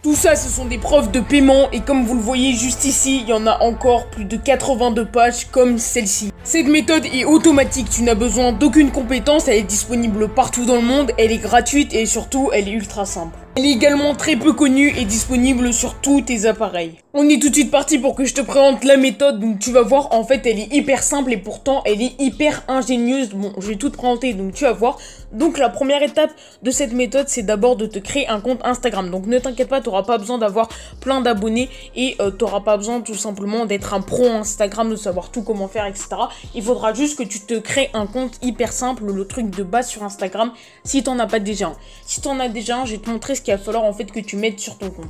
Tout ça, ce sont des preuves de paiement et comme vous le voyez juste ici, il y en a encore plus de 82 pages comme celle-ci. Cette méthode est automatique, tu n'as besoin d'aucune compétence, elle est disponible partout dans le monde, elle est gratuite et surtout, elle est ultra simple. Elle est également très peu connue et disponible sur tous tes appareils. On est tout de suite parti pour que je te présente la méthode, donc tu vas voir, en fait, elle est hyper simple et pourtant, elle est hyper ingénieuse. Bon, je vais tout te présenter, donc tu vas voir. Donc la première étape de cette méthode, c'est d'abord de te créer un compte Instagram. Donc ne t'inquiète pas, tu n'auras pas besoin d'avoir plein d'abonnés et tu n'auras pas besoin tout simplement d'être un pro Instagram, de savoir tout comment faire, etc. Il faudra juste que tu te crées un compte hyper simple, le truc de base sur Instagram, si tu n'en as pas déjà un. Si tu en as déjà un, je vais te montrer ce qu'il va falloir en fait que tu mettes sur ton compte.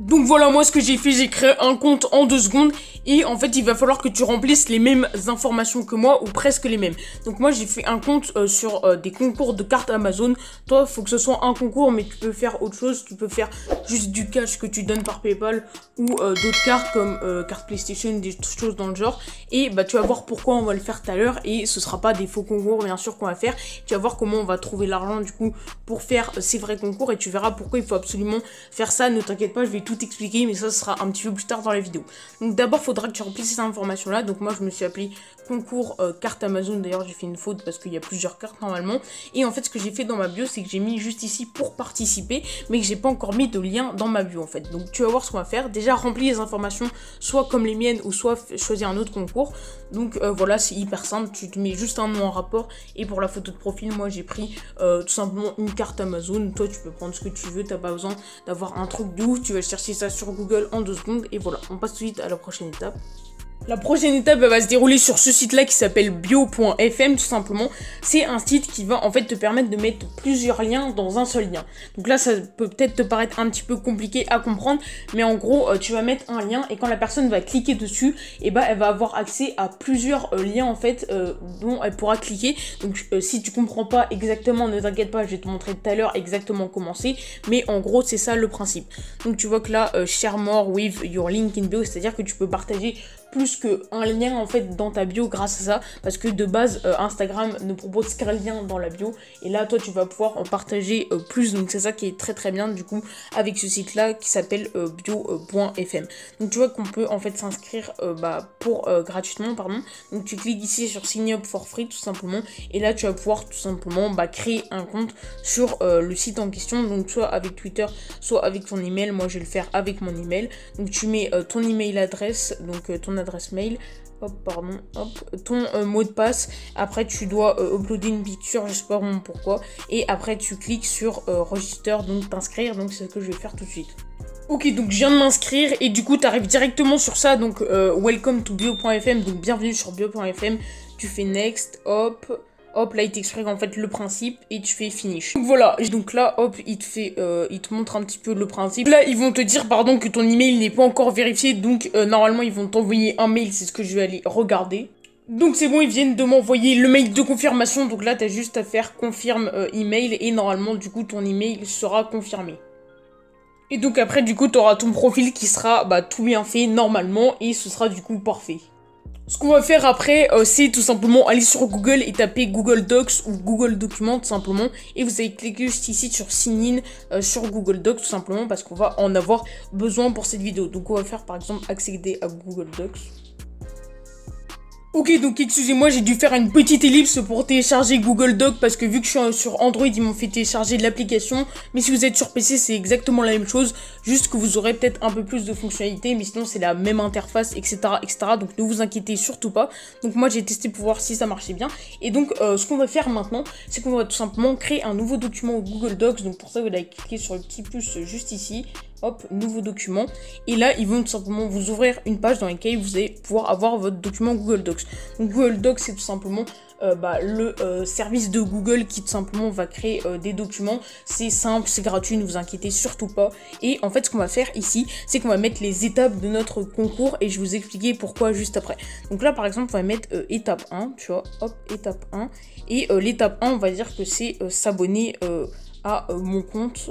Donc voilà, moi ce que j'ai fait, j'ai créé un compte en 2 secondes et en fait il va falloir que tu remplisses les mêmes informations que moi ou presque les mêmes. Donc moi j'ai fait un compte sur des concours de cartes Amazon. Toi il faut que ce soit un concours mais tu peux faire autre chose, tu peux faire juste du cash que tu donnes par PayPal ou d'autres cartes comme carte PlayStation, des choses dans le genre. Et bah tu vas voir pourquoi on va le faire tout à l'heure et ce sera pas des faux concours bien sûr qu'on va faire. Tu vas voir comment on va trouver l'argent du coup pour faire ces vrais concours et tu verras pourquoi il faut absolument faire ça. Ne t'inquiète pas, je vais tout expliquer mais ça sera un petit peu plus tard dans la vidéo. Donc d'abord il faudra que tu remplisses ces informations là. Donc moi je me suis appelé concours carte Amazon, d'ailleurs j'ai fait une faute parce qu'il y a plusieurs cartes normalement. Et en fait ce que j'ai fait dans ma bio c'est que j'ai mis juste ici pour participer mais que j'ai pas encore mis de lien dans ma bio en fait. Donc tu vas voir ce qu'on va faire. Déjà remplis les informations soit comme les miennes ou soit choisis un autre concours. Donc voilà, c'est hyper simple, tu te mets juste un nom en rapport et pour la photo de profil moi j'ai pris tout simplement une carte Amazon. Toi tu peux prendre ce que tu veux, t'as pas besoin d'avoir un truc de ouf, tu vas chercher ça sur Google en 2 secondes et voilà, on passe tout de suite à la prochaine étape. La prochaine étape elle va se dérouler sur ce site là qui s'appelle bio.fm tout simplement. C'est un site qui va en fait te permettre de mettre plusieurs liens dans un seul lien. Donc là ça peut peut-être te paraître un petit peu compliqué à comprendre, mais en gros tu vas mettre un lien et quand la personne va cliquer dessus, et bah elle va avoir accès à plusieurs liens en fait dont elle pourra cliquer. Donc si tu comprends pas exactement, ne t'inquiète pas, je vais te montrer tout à l'heure exactement comment c'est, mais en gros c'est ça le principe. Donc tu vois que là share more with your link in bio, c'est à dire que tu peux partager plus qu'un lien en fait dans ta bio grâce à ça, parce que de base Instagram ne propose qu'un lien dans la bio et là toi tu vas pouvoir en partager plus, donc c'est ça qui est très très bien du coup avec ce site là qui s'appelle bio.fm. Donc tu vois qu'on peut en fait s'inscrire pour gratuitement pardon. Donc tu cliques ici sur sign up for free tout simplement et là tu vas pouvoir tout simplement créer un compte sur le site en question, donc soit avec Twitter soit avec ton email. Moi je vais le faire avec mon email. Donc tu mets ton email adresse, donc ton adresse mail, ton mot de passe. Après tu dois uploader une picture, je sais pas vraiment pourquoi, et après tu cliques sur register, donc t'inscrire. Donc c'est ce que je vais faire tout de suite. Ok, donc je viens de m'inscrire et du coup tu arrives directement sur ça, donc welcome to bio.fm, donc bienvenue sur bio.fm. Tu fais next, hop, là il t'explique en fait le principe et tu fais finish. Donc voilà, donc là hop, il te montre un petit peu le principe. Là ils vont te dire pardon que ton email n'est pas encore vérifié, donc normalement ils vont t'envoyer un mail, c'est ce que je vais aller regarder. Donc c'est bon, ils viennent de m'envoyer le mail de confirmation, donc là t'as juste à faire confirme email et normalement du coup ton email sera confirmé. Et donc après du coup t'auras ton profil qui sera tout bien fait normalement et ce sera du coup parfait. Ce qu'on va faire après, c'est tout simplement aller sur Google et taper Google Docs ou Google Documents tout simplement. Et vous allez cliquer juste ici sur Sign in sur Google Docs tout simplement parce qu'on va en avoir besoin pour cette vidéo. Donc on va faire par exemple accéder à Google Docs. Ok, donc excusez-moi, j'ai dû faire une petite ellipse pour télécharger Google Doc parce que vu que je suis sur Android, ils m'ont fait télécharger de l'application. Mais si vous êtes sur PC, c'est exactement la même chose, juste que vous aurez peut-être un peu plus de fonctionnalités, mais sinon c'est la même interface, etc., etc. Donc ne vous inquiétez surtout pas. Donc moi j'ai testé pour voir si ça marchait bien. Et donc ce qu'on va faire maintenant, c'est qu'on va tout simplement créer un nouveau document Google Docs. Donc pour ça, vous allez cliquer sur le petit plus juste ici. Hop, nouveau document. Et là, ils vont tout simplement vous ouvrir une page dans laquelle vous allez pouvoir avoir votre document Google Docs. Donc Google Docs, c'est tout simplement le service de Google qui tout simplement va créer des documents. C'est simple, c'est gratuit, ne vous inquiétez surtout pas. Et en fait, ce qu'on va faire ici, c'est qu'on va mettre les étapes de notre concours et je vais vous expliquer pourquoi juste après. Donc là, par exemple, on va mettre étape 1, tu vois, hop, étape 1. Et l'étape 1, on va dire que c'est s'abonner à mon compte.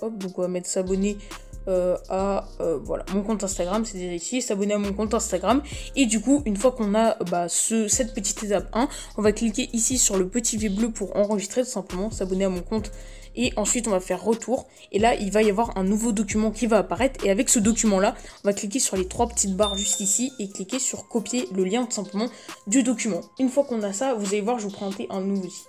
Hop, donc on va mettre s'abonner voilà, mon compte Instagram, c'est déjà ici, s'abonner à mon compte Instagram. Et du coup, une fois qu'on a cette petite étape 1, on va cliquer ici sur le petit V bleu pour enregistrer tout simplement, s'abonner à mon compte et ensuite on va faire retour. Et là, il va y avoir un nouveau document qui va apparaître. Et avec ce document-là, on va cliquer sur les 3 petites barres juste ici et cliquer sur copier le lien tout simplement du document. Une fois qu'on a ça, vous allez voir, je vais vous présenter un nouveau site.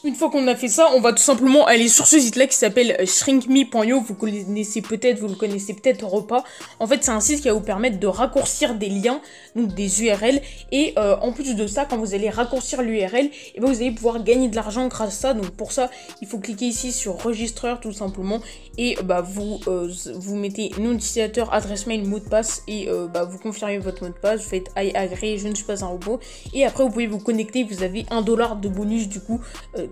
Une fois qu'on a fait ça, on va tout simplement aller sur ce site-là qui s'appelle shrinkme.io. Vous connaissez peut-être, vous le connaissez peut-être pas. En fait, c'est un site qui va vous permettre de raccourcir des liens, donc des URL. Et en plus de ça, quand vous allez raccourcir l'URL, et ben vous allez pouvoir gagner de l'argent grâce à ça. Donc pour ça, il faut cliquer ici sur registreur tout simplement. Et vous mettez nom d'utilisateur, adresse mail, mot de passe. Et vous confirmez votre mot de passe. Vous faites I agree, je ne suis pas un robot. Et après, vous pouvez vous connecter. Vous avez $1 de bonus du coup.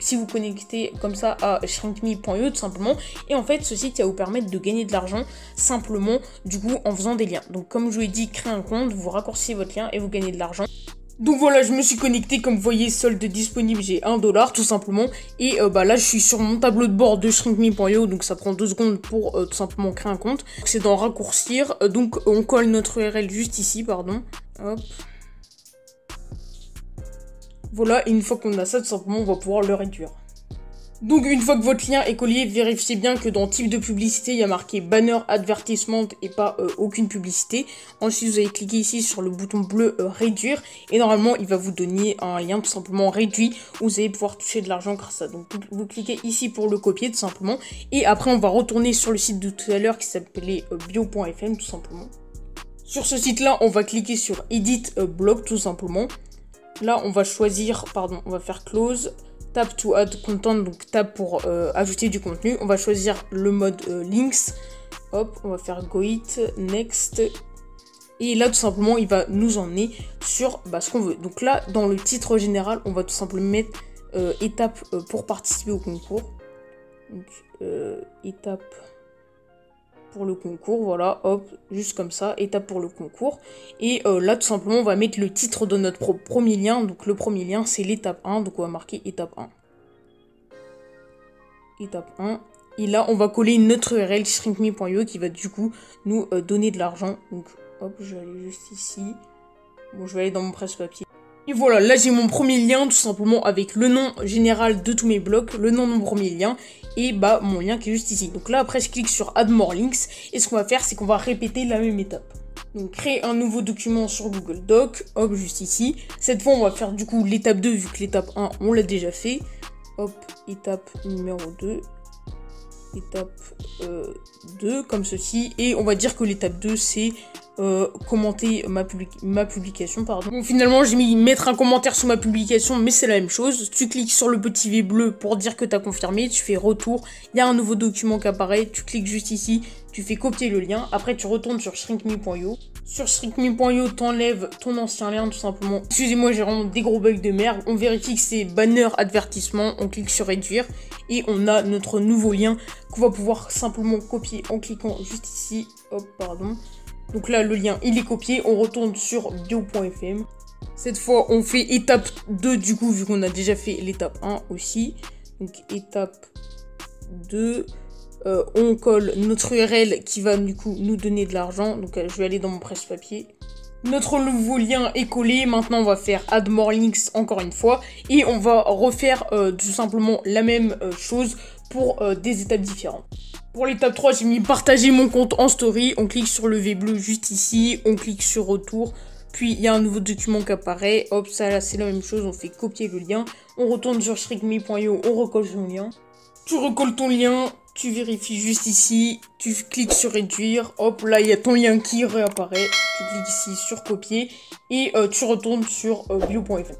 Si vous connectez comme ça à shrinkme.io tout simplement. Et en fait, ce site va vous permettre de gagner de l'argent simplement du coup en faisant des liens. Donc comme je vous l'ai dit, créez un compte, vous raccourcissez votre lien et vous gagnez de l'argent. Donc voilà, je me suis connecté, comme vous voyez, solde disponible, j'ai $1 tout simplement. Et là, je suis sur mon tableau de bord de shrinkme.io, donc ça prend 2 secondes pour tout simplement créer un compte. C'est dans raccourcir, donc on colle notre URL juste ici, pardon. Hop. Voilà, et une fois qu'on a ça, tout simplement, on va pouvoir le réduire. Donc une fois que votre lien est collé, vérifiez bien que dans type de publicité, il y a marqué banner advertisement et pas aucune publicité. Ensuite, vous allez cliquer ici sur le bouton bleu réduire et normalement, il va vous donner un lien tout simplement réduit où vous allez pouvoir toucher de l'argent grâce à ça. Donc vous cliquez ici pour le copier tout simplement et après, on va retourner sur le site de tout à l'heure qui s'appelait bio.fm tout simplement. Sur ce site-là, on va cliquer sur Edit Blog tout simplement. Là, on va choisir, on va faire close, tab to add content, donc tab pour ajouter du contenu. On va choisir le mode links. Hop, on va faire go it, next. Et là, tout simplement, il va nous emmener sur ce qu'on veut. Donc là, dans le titre général, on va tout simplement mettre étape pour participer au concours. Donc, étape pour le concours, voilà, hop, juste comme ça, étape pour le concours. Et là, tout simplement, on va mettre le titre de notre premier lien. Donc, le premier lien, c'est l'étape 1. Donc, on va marquer étape 1. Étape 1. Et là, on va coller notre URL shrinkme.io qui va du coup nous donner de l'argent. Donc, hop, je vais aller juste ici. Bon, je vais aller dans mon presse-papier. Et voilà, là j'ai mon premier lien tout simplement avec le nom général de tous mes blocs, le nom de mon premier lien et mon lien qui est juste ici. Donc là après je clique sur Add More Links et ce qu'on va faire c'est qu'on va répéter la même étape. Donc créer un nouveau document sur Google Doc, hop juste ici. Cette fois on va faire du coup l'étape 2 vu que l'étape 1 on l'a déjà fait. Hop, étape numéro 2. Étape 2 comme ceci et on va dire que l'étape 2 c'est commenter ma publication pardon. Bon, finalement j'ai mis mettre un commentaire sous ma publication mais c'est la même chose. Tu cliques sur le petit V bleu pour dire que tu as confirmé, tu fais retour, il y a un nouveau document qui apparaît, tu cliques juste ici, tu fais copier le lien, après tu retournes sur shrinkme.io. Sur shrinkme.io, t'enlèves ton ancien lien tout simplement. Excusez-moi, j'ai vraiment des gros bugs de merde. On vérifie que c'est banner advertisement, on clique sur réduire et on a notre nouveau lien qu'on va pouvoir simplement copier en cliquant juste ici. Hop, pardon. Donc là, le lien, il est copié. On retourne sur bio.fm. Cette fois, on fait étape 2 du coup, vu qu'on a déjà fait l'étape 1 aussi. Donc étape 2. On colle notre URL qui va du coup nous donner de l'argent. Donc je vais aller dans mon presse-papier. Notre nouveau lien est collé. Maintenant on va faire Add More Links encore une fois. Et on va refaire tout simplement la même chose pour des étapes différentes. Pour l'étape 3, j'ai mis partager mon compte en story. On clique sur le V bleu juste ici. On clique sur retour. Puis il y a un nouveau document qui apparaît. Hop, ça là c'est la même chose. On fait copier le lien. On retourne sur shrinkme.io. On recolle son lien. Tu recolles ton lien. Tu vérifies juste ici, tu cliques sur réduire, hop, là il y a ton lien qui réapparaît, tu cliques ici sur copier et tu retournes sur bio.fr.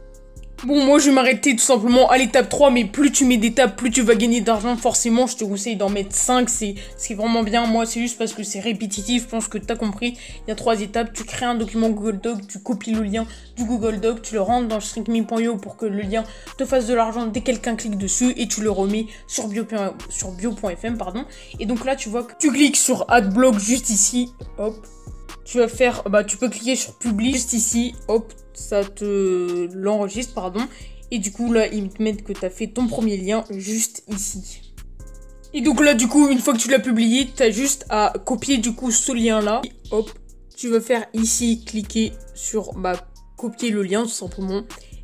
Bon, moi je vais m'arrêter tout simplement à l'étape 3, mais plus tu mets d'étapes, plus tu vas gagner d'argent. Forcément, je te conseille d'en mettre 5, c'est vraiment bien. Moi, c'est juste parce que c'est répétitif, je pense que tu as compris. Il y a 3 étapes, tu crées un document Google Doc, tu copies le lien du Google Doc, tu le rentres dans shrinkme.io pour que le lien te fasse de l'argent dès que quelqu'un clique dessus et tu le remets sur bio.fm, pardon. Et donc là, tu vois que tu cliques sur Adblock juste ici, hop. Tu vas faire, tu peux cliquer sur Publie juste ici, hop, ça te l'enregistre, pardon. Et du coup, là, ils te mettent que tu as fait ton premier lien juste ici. Et donc là, du coup, une fois que tu l'as publié, tu as juste à copier du coup ce lien-là. Hop, tu vas faire ici, cliquer sur copier le lien tout simplement.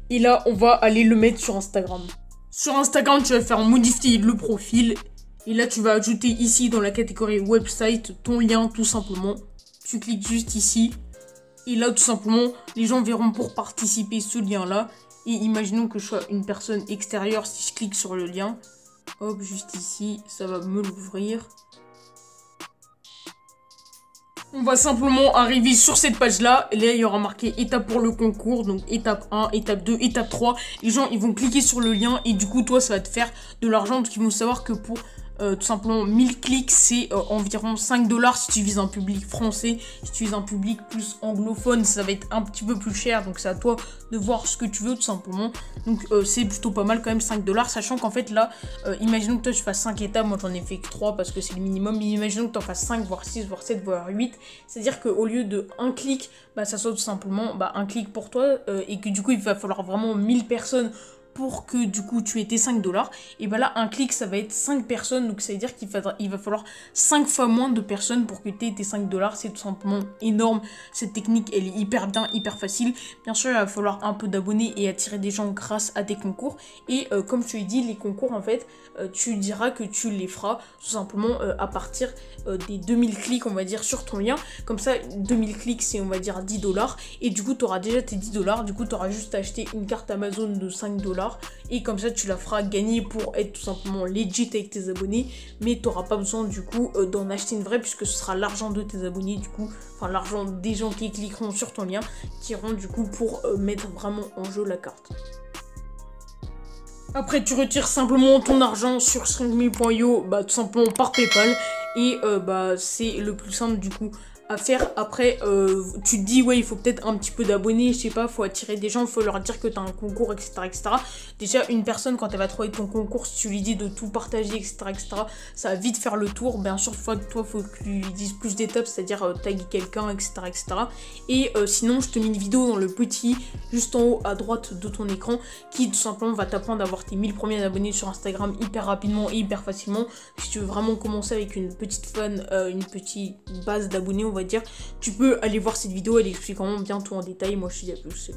Et là, on va aller le mettre sur Instagram. Sur Instagram, tu vas faire modifier le profil. Et là, tu vas ajouter ici dans la catégorie website ton lien tout simplement. Tu cliques juste ici. Et là, tout simplement, les gens verront pour participer ce lien-là. Et imaginons que je sois une personne extérieure. Si je clique sur le lien, hop, juste ici, ça va me l'ouvrir. On va simplement arriver sur cette page-là. Et là, il y aura marqué étape pour le concours. Donc, étape 1, étape 2, étape 3. Les gens, ils vont cliquer sur le lien. Et du coup, toi, ça va te faire de l'argent. Parce qu'ils vont savoir que pour tout simplement 1000 clics, c'est environ 5 $ si tu vises un public français. Si tu vises un public plus anglophone, ça va être un petit peu plus cher. Donc, c'est à toi de voir ce que tu veux, tout simplement. Donc, c'est plutôt pas mal quand même, 5 $. Sachant qu'en fait, là, imaginons que toi, tu fasses 5 étapes. Moi, j'en ai fait que 3 parce que c'est le minimum. Mais imaginons que tu en fasses 5, voire 6, voire 7, voire 8. C'est-à-dire qu'au lieu de un clic, bah, ça soit tout simplement un clic pour toi. Et que du coup, il va falloir vraiment 1000 personnes pour que du coup tu aies tes 5 $. Et bah là, un clic, ça va être 5 personnes. Donc ça veut dire qu'il va falloir 5 fois moins de personnes pour que tu aies tes 5 $. C'est tout simplement énorme. Cette technique, elle est hyper bien, hyper facile. Bien sûr, il va falloir un peu d'abonnés et attirer des gens grâce à tes concours. Et comme je te l'ai dit, les concours, en fait, tu diras que tu les feras tout simplement à partir des 2000 clics, on va dire, sur ton lien. Comme ça, 2000 clics, c'est, on va dire, 10 $. Et du coup, tu auras déjà tes 10 $. Du coup, tu auras juste acheté une carte Amazon de 5 $. Et comme ça, tu la feras gagner pour être tout simplement legit avec tes abonnés. Mais tu n'auras pas besoin, du coup, d'en acheter une vraie, puisque ce sera l'argent de tes abonnés, du coup. Enfin, l'argent des gens qui cliqueront sur ton lien, qui iront, du coup, pour mettre vraiment en jeu la carte. Après, tu retires simplement ton argent sur stringme.io, bah, tout simplement par PayPal. Et bah, c'est le plus simple, du coup, à faire. Après, tu te dis, ouais, il faut peut-être un petit peu d'abonnés, je sais pas, faut attirer des gens, faut leur dire que t'as un concours, etc., etc. Déjà, une personne, quand elle va trouver ton concours, si tu lui dis de tout partager, etc., etc., ça va vite faire le tour. Bien sûr, toi, faut que tu lui dises plus d'étapes, c'est-à-dire taguer quelqu'un, etc., etc. Et sinon, je te mets une vidéo dans le petit, juste en haut à droite de ton écran, qui tout simplement va t'apprendre à avoir tes 1000 premiers abonnés sur Instagram hyper rapidement et hyper facilement. Si tu veux vraiment commencer avec une petite une petite base d'abonnés, on va dire, tu peux aller voir cette vidéo, elle explique vraiment bien tout en détail. Moi, je te dis à plus.